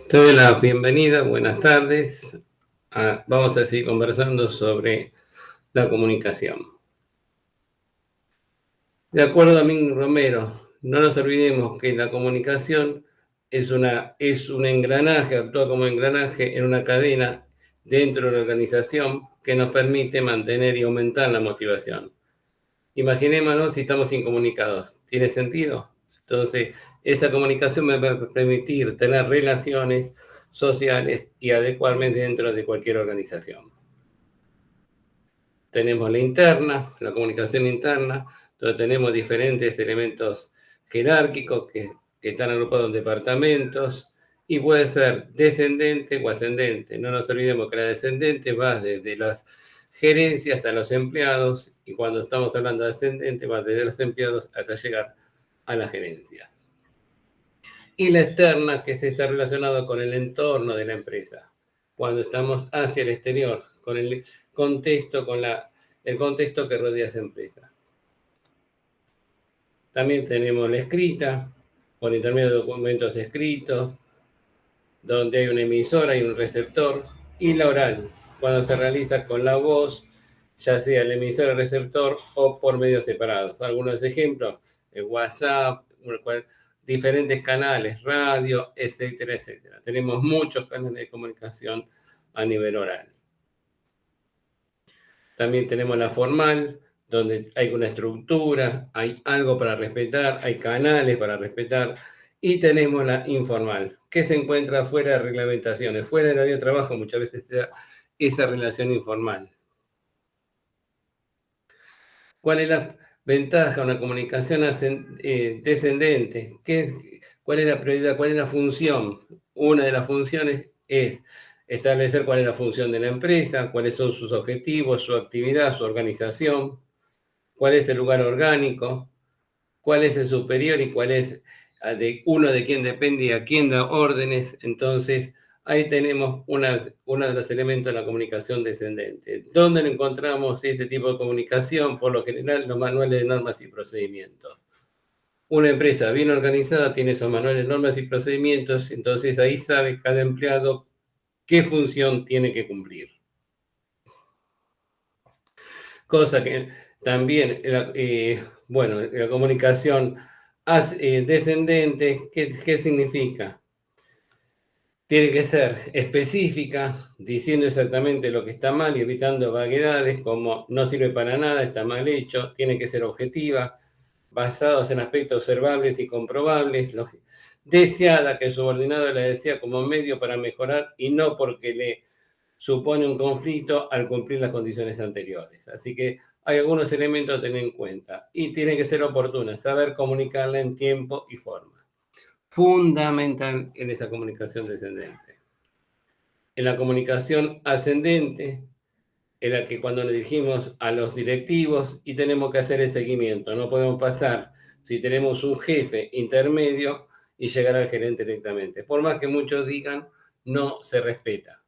Te doy la bienvenida, buenas tardes. Vamos a seguir conversando sobre la comunicación. De acuerdo a Domingo Romero, no nos olvidemos que la comunicación es un engranaje, actúa como engranaje en una cadena dentro de la organización que nos permite mantener y aumentar la motivación. Imaginémonos si estamos incomunicados. ¿Tiene sentido? Entonces, esa comunicación me va a permitir tener relaciones sociales y adecuarme dentro de cualquier organización. Tenemos la interna, la comunicación interna, donde tenemos diferentes elementos jerárquicos que están agrupados en departamentos y puede ser descendente o ascendente. No nos olvidemos que la descendente va desde las gerencias hasta los empleados y cuando estamos hablando de ascendente va desde los empleados hasta llegar a las gerencias. Y la externa, que se está relacionado con el entorno de la empresa, cuando estamos hacia el exterior, con el contexto, el contexto que rodea esa empresa. También tenemos la escrita, por intermedio de documentos escritos, donde hay un emisor, hay un receptor, y la oral, cuando se realiza con la voz, ya sea el emisor o el receptor o por medios separados. Algunos ejemplos, WhatsApp, diferentes canales, radio, etcétera, etcétera. Tenemos muchos canales de comunicación a nivel oral. También tenemos la formal, donde hay una estructura, hay algo para respetar, hay canales para respetar, y tenemos la informal, que se encuentra fuera de reglamentaciones, fuera del área de trabajo, muchas veces se da esa relación informal. ¿Cuál es la ventaja de una comunicación descendente? ¿Cuál es la prioridad? ¿Cuál es la función? Una de las funciones es establecer cuál es la función de la empresa, cuáles son sus objetivos, su actividad, su organización, cuál es el lugar orgánico, cuál es el superior y cuál es de quién depende y a quién da órdenes. Entonces, ahí tenemos uno de los elementos de la comunicación descendente. ¿Dónde encontramos este tipo de comunicación? Por lo general, los manuales de normas y procedimientos. Una empresa bien organizada tiene esos manuales de normas y procedimientos, entonces ahí sabe cada empleado qué función tiene que cumplir. Cosa que también, la comunicación descendente, ¿qué significa? Tiene que ser específica, diciendo exactamente lo que está mal y evitando vaguedades como no sirve para nada, está mal hecho. Tiene que ser objetiva, basados en aspectos observables y comprobables. Deseada, que el subordinado la desea como medio para mejorar y no porque le supone un conflicto al cumplir las condiciones anteriores. Así que hay algunos elementos a tener en cuenta y tiene que ser oportuna, saber comunicarla en tiempo y forma. Fundamental en esa comunicación descendente. En la comunicación ascendente, en la que cuando le dijimos a los directivos y tenemos que hacer el seguimiento, no podemos pasar si tenemos un jefe intermedio y llegar al gerente directamente. Por más que muchos digan, no se respeta.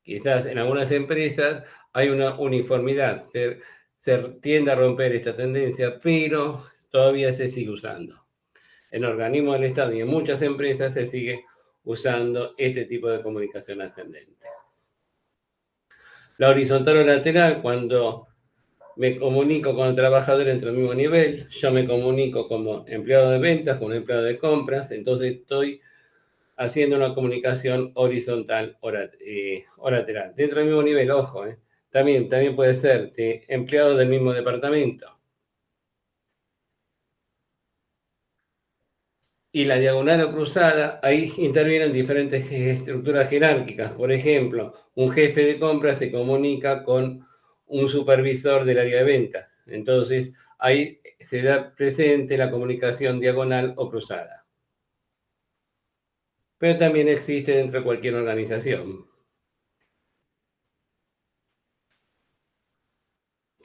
Quizás en algunas empresas hay una uniformidad, se tiende a romper esta tendencia, pero todavía se sigue usando. En organismos del Estado y en muchas empresas se sigue usando este tipo de comunicación ascendente. La horizontal o lateral, cuando me comunico con el trabajador entre el mismo nivel, yo me comunico como empleado de ventas, como empleado de compras, entonces estoy haciendo una comunicación horizontal o lateral. Dentro del mismo nivel, ojo, también puede ser de empleado del mismo departamento. Y la diagonal o cruzada, ahí intervienen diferentes estructuras jerárquicas. Por ejemplo, un jefe de compras se comunica con un supervisor del área de ventas. Entonces, ahí se da presente la comunicación diagonal o cruzada. Pero también existe dentro de cualquier organización.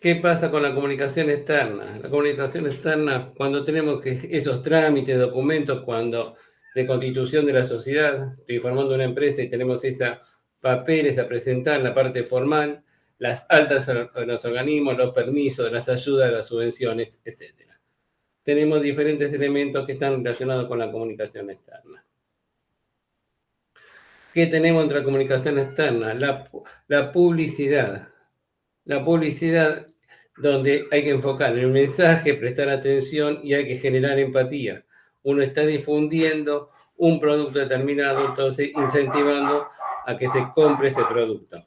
¿Qué pasa con la comunicación externa? La comunicación externa, cuando tenemos esos trámites, documentos, cuando de constitución de la sociedad, estoy formando una empresa y tenemos esos papeles a presentar en la parte formal, las altas en los organismos, los permisos, las ayudas, las subvenciones, etc. Tenemos diferentes elementos que están relacionados con la comunicación externa. ¿Qué tenemos entre la comunicación externa? La publicidad. La publicidad donde hay que enfocar en el mensaje, prestar atención y hay que generar empatía. Uno está difundiendo un producto determinado, entonces incentivando a que se compre ese producto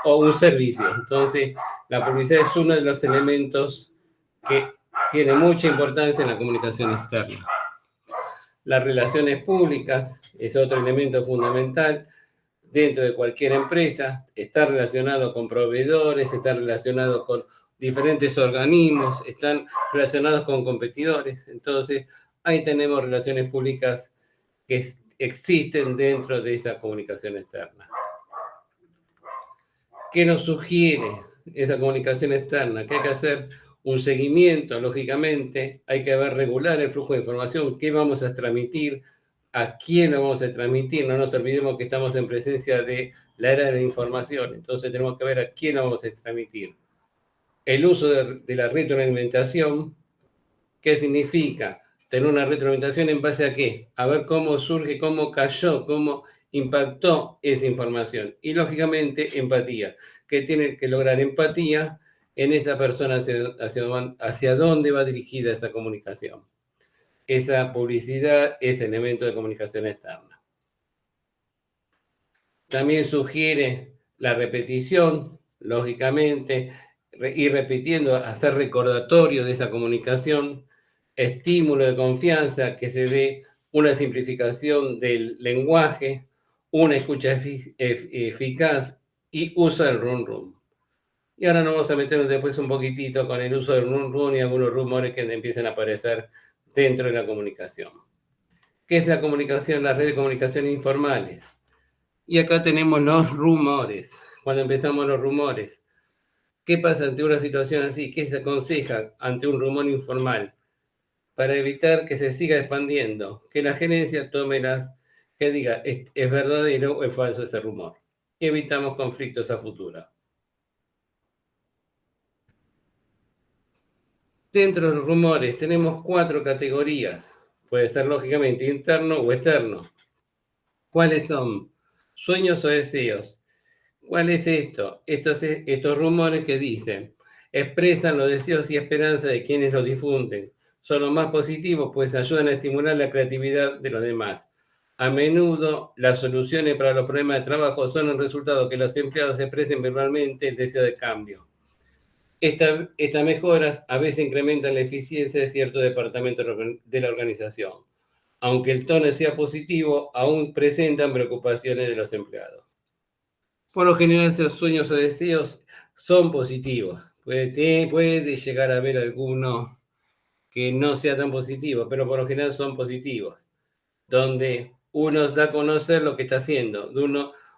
o un servicio. Entonces, la publicidad es uno de los elementos que tiene mucha importancia en la comunicación externa. Las relaciones públicas es otro elemento fundamental dentro de cualquier empresa, está relacionado con proveedores, está relacionado con diferentes organismos, están relacionados con competidores. Entonces, ahí tenemos relaciones públicas que existen dentro de esa comunicación externa. ¿Qué nos sugiere esa comunicación externa? Que hay que hacer un seguimiento, lógicamente, hay que ver regular el flujo de información, qué vamos a transmitir, a quién lo vamos a transmitir. No nos olvidemos que estamos en presencia de la era de la información, entonces tenemos que ver a quién lo vamos a transmitir. El uso de la retroalimentación, ¿qué significa? Tener una retroalimentación en base a qué? A ver cómo surge, cómo cayó, cómo impactó esa información. Y lógicamente empatía, que tiene que lograr empatía en esa persona hacia dónde va dirigida esa comunicación. Esa publicidad es elemento de comunicación externa. También sugiere la repetición, lógicamente, ir repitiendo, hacer recordatorio de esa comunicación, estímulo de confianza, que se dé una simplificación del lenguaje, una escucha eficaz y uso del run run. Y ahora nos vamos a meternos después un poquitito con el uso del run run y algunos rumores que empiezan a aparecer dentro de la comunicación. ¿Qué es la comunicación? Las redes de comunicación informales. Y acá tenemos los rumores. Cuando empezamos los rumores, ¿qué pasa ante una situación así? ¿Qué se aconseja ante un rumor informal? Para evitar que se siga expandiendo, que la gerencia tome que diga, ¿es verdadero o es falso ese rumor? Y evitamos conflictos a futuro. Dentro de los rumores tenemos 4 categorías. Puede ser lógicamente interno o externo. ¿Cuáles son? Sueños o deseos. ¿Cuál es esto? Estos rumores que dicen, expresan los deseos y esperanzas de quienes los difunden. Son los más positivos, pues ayudan a estimular la creatividad de los demás. A menudo, las soluciones para los problemas de trabajo son el resultado que los empleados expresen verbalmente el deseo de cambio. Estas mejoras a veces incrementan la eficiencia de ciertos departamentos de la organización. Aunque el tono sea positivo, aún presentan preocupaciones de los empleados. Por lo general, esos sueños o deseos son positivos. Puede llegar a haber alguno que no sea tan positivo, pero por lo general son positivos. Donde uno da a conocer lo que está haciendo.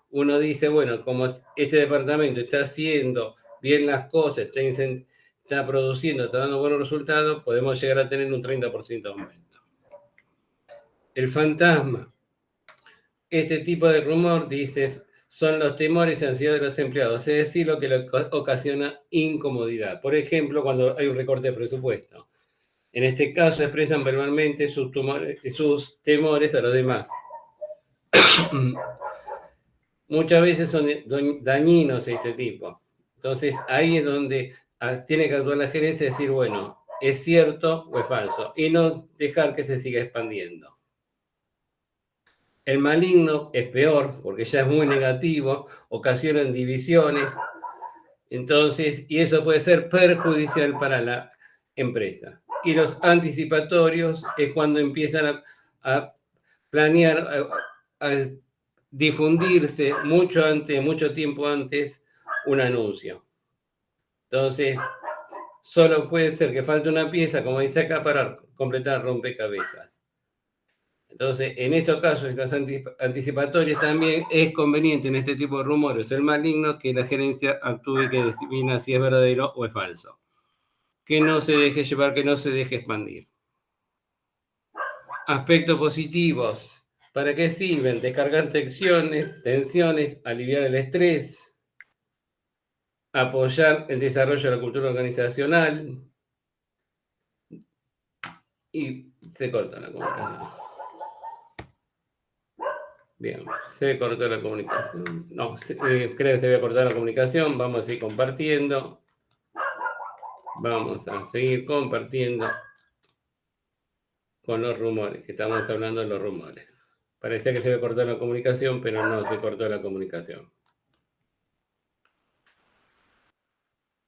Uno dice, bueno, como este departamento está haciendo bien las cosas, está produciendo, está dando buenos resultados, podemos llegar a tener un 30% de aumento. El fantasma. Este tipo de rumor, dices, son los temores y ansiedades de los empleados, es decir, lo que le ocasiona incomodidad. Por ejemplo, cuando hay un recorte de presupuesto. En este caso, expresan verbalmente sus temores a los demás. Muchas veces son dañinos este tipo. Entonces, ahí es donde tiene que actuar la gerencia y decir, bueno, ¿es cierto o es falso? Y no dejar que se siga expandiendo. El maligno es peor porque ya es muy negativo, ocasiona divisiones, entonces, y eso puede ser perjudicial para la empresa. Y los anticipatorios es cuando empiezan a planear, a difundirse mucho tiempo antes un anuncio. Entonces, solo puede ser que falte una pieza, como dice acá, para completar rompecabezas. Entonces, en estos casos, las anticipatorias también es conveniente en este tipo de rumores, el maligno, que la gerencia actúe y que defina si es verdadero o es falso. Que no se deje llevar, que no se deje expandir. Aspectos positivos. ¿Para qué sirven? Descargar tensiones, aliviar el estrés. apoyar el desarrollo de la cultura organizacional y se corta la comunicación. Bien, se cortó la comunicación. No, creo que se había cortado la comunicación. Vamos a ir compartiendo. Vamos a seguir compartiendo con los rumores, que estamos hablando de los rumores. Parecía que se había cortado la comunicación, pero no se cortó la comunicación.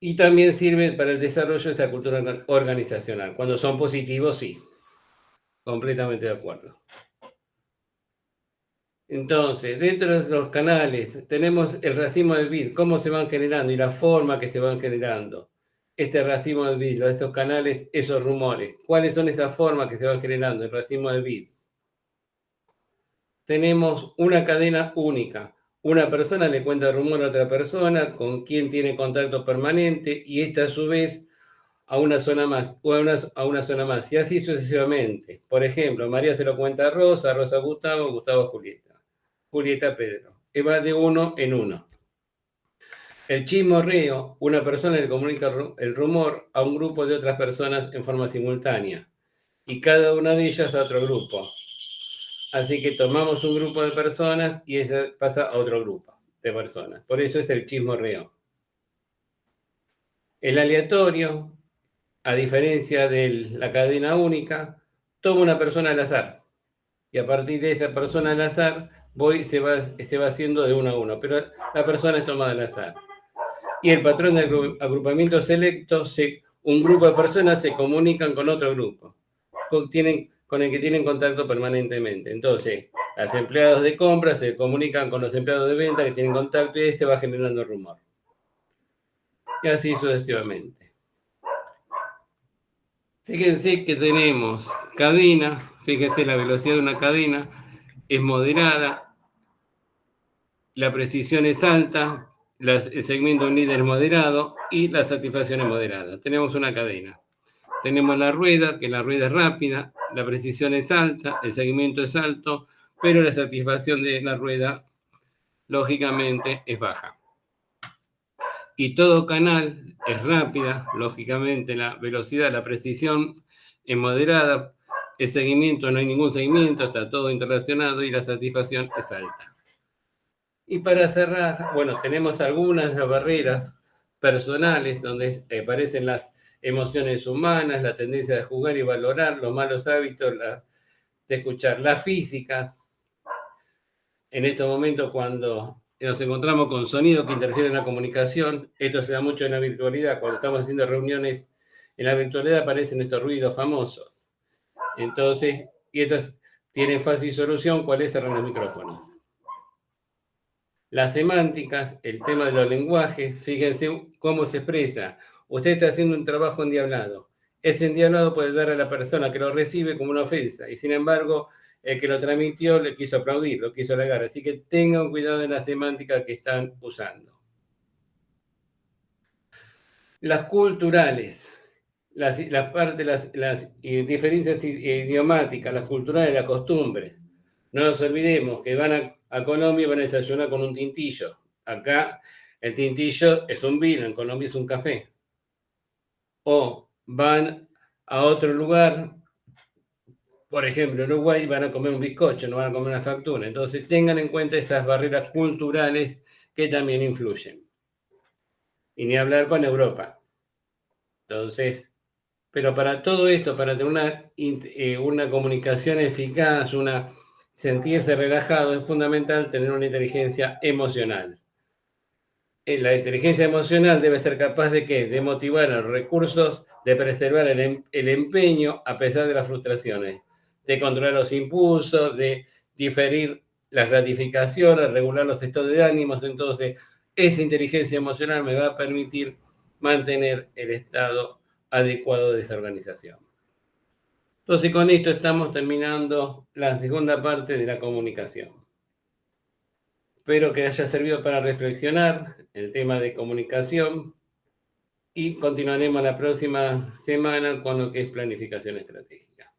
Y también sirve para el desarrollo de esta cultura organizacional. Cuando son positivos, sí. Completamente de acuerdo. Entonces, dentro de los canales tenemos el racimo del bit, cómo se van generando y la forma que se van generando. Este racimo del bit, estos canales, esos rumores. ¿Cuáles son esas formas que se van generando? El racimo del bit. Tenemos una cadena única. Una persona le cuenta el rumor a otra persona con quien tiene contacto permanente y esta a su vez a una zona más, o a una zona más, y así sucesivamente. Por ejemplo, María se lo cuenta a Rosa, Rosa a Gustavo, Gustavo a Julieta, Julieta a Pedro. Va de uno en uno. El chismorreo, una persona le comunica el rumor a un grupo de otras personas en forma simultánea, y cada una de ellas a otro grupo. Así que tomamos un grupo de personas y esa pasa a otro grupo de personas. Por eso es el chismorreo. El aleatorio, a diferencia de la cadena única, toma una persona al azar. Y a partir de esa persona al azar, se va haciendo de uno a uno. Pero la persona es tomada al azar. Y el patrón de agrupamiento selecto, un grupo de personas se comunican con otro grupo, con el que tienen contacto permanentemente. Entonces, los empleados de compra se comunican con los empleados de venta que tienen contacto y se va generando rumor. Y así sucesivamente. Fíjense que tenemos cadena, fíjense la velocidad de una cadena es moderada, la precisión es alta, el segmento líder es moderado y la satisfacción es moderada. Tenemos una cadena. Tenemos la rueda, que la rueda es rápida, la precisión es alta, el segmento es alto, pero la satisfacción de la rueda, lógicamente, es baja. Y todo canal es rápida, lógicamente la velocidad, la precisión es moderada, el seguimiento no hay ningún seguimiento, está todo interrelacionado y la satisfacción es alta. Y para cerrar, bueno, tenemos algunas barreras personales donde aparecen las emociones humanas, la tendencia de jugar y valorar, los malos hábitos de escuchar, las físicas. En estos momentos, cuando nos encontramos con sonidos que interfieren en la comunicación, esto se da mucho en la virtualidad. Cuando estamos haciendo reuniones en la virtualidad aparecen estos ruidos famosos. Entonces, y estos tienen fácil solución, ¿cuál es? Cerrar los micrófonos. Las semánticas, el tema de los lenguajes, fíjense cómo se expresa. Usted está haciendo un trabajo endiablado. Ese endiablado puede dar a la persona que lo recibe como una ofensa, y sin embargo, el que lo transmitió le quiso aplaudir, lo quiso halagar. Así que tengan cuidado en la semántica que están usando. Las culturales, las diferencias idiomáticas, las culturales, las costumbres. No nos olvidemos que van a Colombia y van a desayunar con un tintillo. Acá el tintillo es un vino, en Colombia es un café. O van a otro lugar, por ejemplo, en Uruguay, van a comer un bizcocho, no van a comer una factura. Entonces tengan en cuenta esas barreras culturales que también influyen. Y ni hablar con Europa. Entonces, pero para todo esto, para tener una comunicación eficaz, sentirse relajado, es fundamental tener una inteligencia emocional. La inteligencia emocional debe ser capaz de ¿qué? De motivar a los recursos, de preservar el empeño a pesar de las frustraciones, de controlar los impulsos, de diferir las gratificaciones, regular los estados de ánimos. Entonces, esa inteligencia emocional me va a permitir mantener el estado adecuado de esa organización. Entonces, con esto estamos terminando la segunda parte de la comunicación. Espero que haya servido para reflexionar el tema de comunicación y continuaremos la próxima semana con lo que es planificación estratégica.